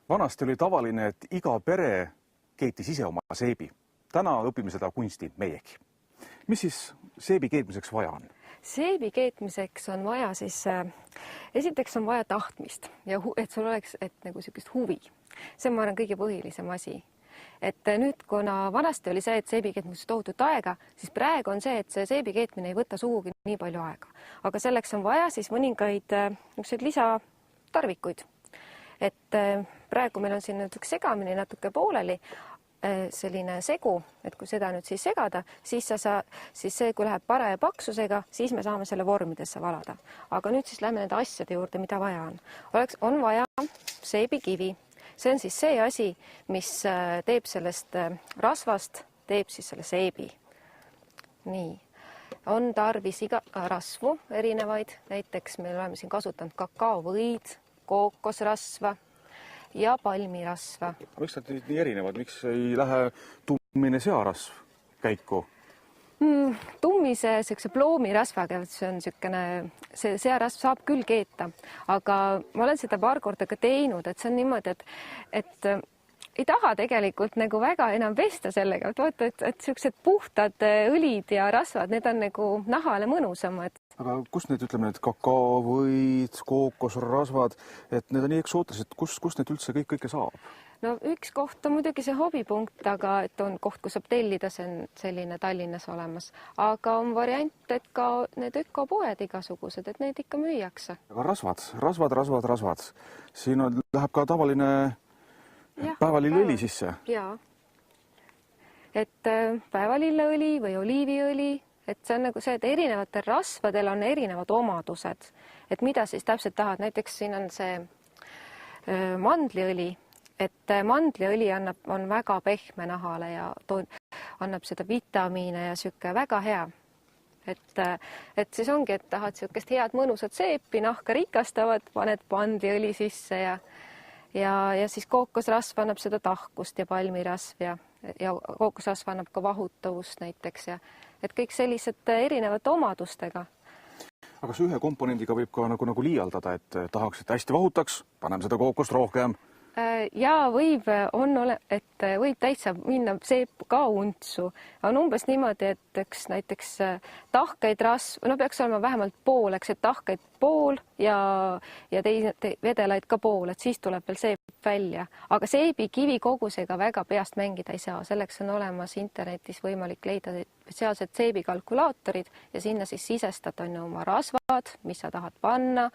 Vanasti oli tavaline, et iga pere keetis ise oma seebi. Täna õpime seda kunsti meiegi. Mis siis seebi keetmiseks vaja on? Seebi keetmiseks on vaja siis, esiteks on vaja tahtmist ja et sul oleks nagu sellist huvi. See on, ma arvan, kõige põhilisem asi. Et nüüd, kuna vanasti oli see, et seebi keetmiseks tohutut aega, siis praegu on see, et see seebi keetmine ei võta sugugi nii palju aega. Aga selleks on vaja siis mõningaid lisatarvikuid. Et praegu meil on siin üks segamini natuke pooleli, selline segu, et kui seda nüüd siis segada, siis see, kui läheb paraja paksusega, siis me saame selle vormidesse valada. Aga nüüd siis lähme nende asjade juurde, mida vaja on. On vaja seebikivi. See on siis see asi, mis teeb sellest rasvast, teeb siis selle seebi. Nii. On tarvis rasvu erinevaid, näiteks me oleme siin kasutanud kakaovõid, kookosrasva ja palmirasva. Miks nad nii erinevad? Miks ei lähe tummine searasv käiku? Tummise ploomirasvaga, see on niisugune, see searasv saab küll keeta, aga ma olen seda paar korda ka teinud, et see on niimoodi, et ei taha tegelikult nagu väga enam pesta sellega, et niisugused puhtad õlid ja rasvad, need on nagu nahale mõnusamad. Aga kus need, ütleme, need kakaovõid, kookosrasvad, et need on nii eksootlised, kus need üldse kõike saab? No üks koht on muidugi see hobipunkt, aga et on koht, kus saab tellida, see on selline Tallinnas olemas. Aga on variant, et ka need ökopoed igasugused, et neid ikka müüakse. Aga rasvad. Siin läheb ka tavaline päevalilleõli sisse. Jaa. Et päevalilleõli või oliiviõli, et see on nagu see, et erinevatel rasvadel on erinevad omadused. Et mida siis täpselt tahad? Näiteks siin on see mandliõli. Et mandliõli on väga pehme nahale ja annab seda vitamiine ja siuke väga hea. Et siis ongi, et tahad siukest head mõnusat seepi, nahka rikastavad, paned mandliõli sisse ja siis kookosrasv annab seda tahkust ja palmirasv ja kookosrasv annab ka vahutavust näiteks ja et kõik sellised erinevate omadustega. Aga see ühe komponendiga võib ka nagu liialdada, et tahaks, et hästi vahutaks, paneme seda kookost rohkem. Ja võib täitsa minna seep ka untsu. On umbes niimoodi, et näiteks tahkeid rasv, peaks olema vähemalt pool, et tahkeid pool ja vedelaid ka pool, et siis tuleb veel seep välja. Aga seebi kivi kogusega väga peast mängida ei saa. Selleks on olemas internetis võimalik leida spetsiaalsed seebikalkulaatorid ja sinna siis sisestad oma rasvad, mis sa tahad panna,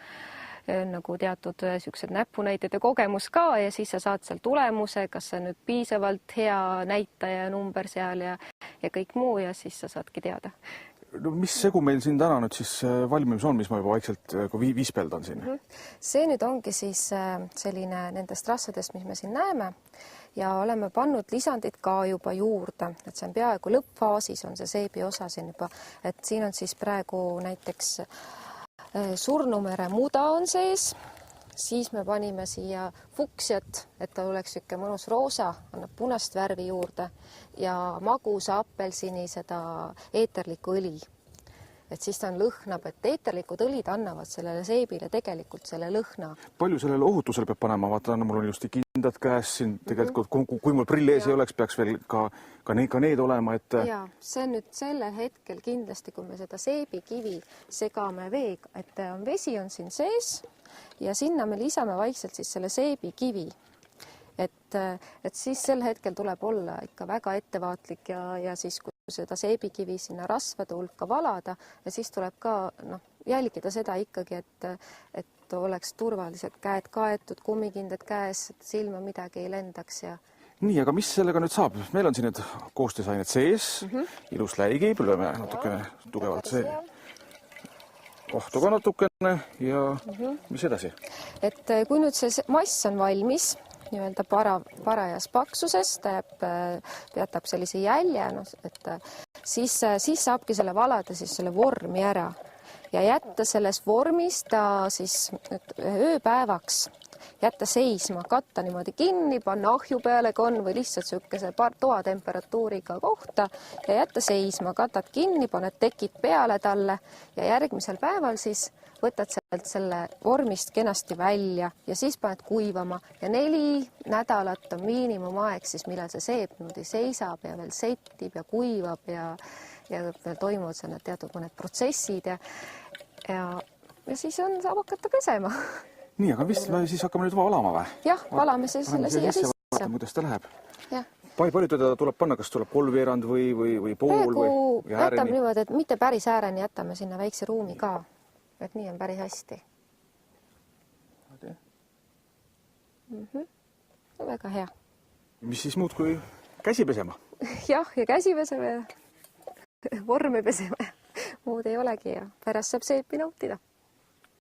nagu teatud siuksed näpunäited ja kogemus ka ja siis sa saad seal tulemuse, kas see on nüüd piisavalt hea näitaja number seal ja kõik muu ja siis sa saadki teada. No, mis segu meil siin täna nüüd siis valmimis on, mis ma juba vaikselt viispeldan siin? See nüüd ongi siis selline nendest rasvadest, mis me siin näeme ja oleme pannud lisandid ka juba juurde, et see on peaaegu lõppfaasis on see seebi osa siin juba, et siin on siis praegu näiteks Surnumere muda on sees, siis me panime siia fuksiat, et ta oleks siuke mõnus roosa, annab punast värvi juurde ja magusa apelsini seda eeterlikku õli. Et siis ta lõhnab, et eeterlikud õlid annavad sellele seebile tegelikult selle lõhna. Palju sellele ohutusele peab panema? Vaata, mul on just kindad käes siin tegelikult, kui mul prill ees ei oleks, peaks veel ka need olema. Ja, see on nüüd sellel hetkel kindlasti, kui me seda seebikivi segame veega, et vesi on siin sees ja sinna me lisame vaikselt siis selle seebikivi. Et siis sel hetkel tuleb olla ikka väga ettevaatlik ja siis kui seda seebikivi sinna rasvade hulka valada ja siis tuleb ka jälgida seda ikkagi, et oleks turvaliselt käed kaetud, kummikindad käes, et silma midagi ei lendaks ja nii, aga mis sellega nüüd saab? Meil on siin need koostisained sees, ilus läigib, lööme natukene tugevalt see kohtu ka natukene ja mis edasi? Et kui nüüd see mass on valmis, nii-öelda parajas paksuses, ta jätab sellise jälje, et siis saabki selle valada siis selle vormi ära ja jätta selles vormis ta siis ööpäevaks jätta seisma, katta niimoodi kinni, panna ahju peale, kui on, või lihtsalt niisuguse toatemperatuuriga kohta ja jätta seisma, katad kinni, paned tekid peale talle ja järgmisel päeval siis võtad sealt selle vormist kenasti välja ja siis paned kuivama ja 4 nädalat on miinimumaeg siis, millal see seep niimoodi seisab ja veel settib ja kuivab ja veel toimuvad seal need teatud mõned protsessid ja siis saab hakata pesema. Nii, aga vist me siis hakkame nüüd valama või? Jah, valame siis selle siia sisse. Vaatame, kuidas ta läheb. Jah. Palju teda tuleb panna, kas tuleb 3/4 või pool või jätame niimoodi, et mitte päris ääreni jätame sinna väikse ruumi ka. Et nii on päris hästi. Väga hea. Mis siis muud kui käsi pesema? Jah, ja käsi peseme ja vorme peseme. Muud ei olegi ja pärast saab seepi nautida.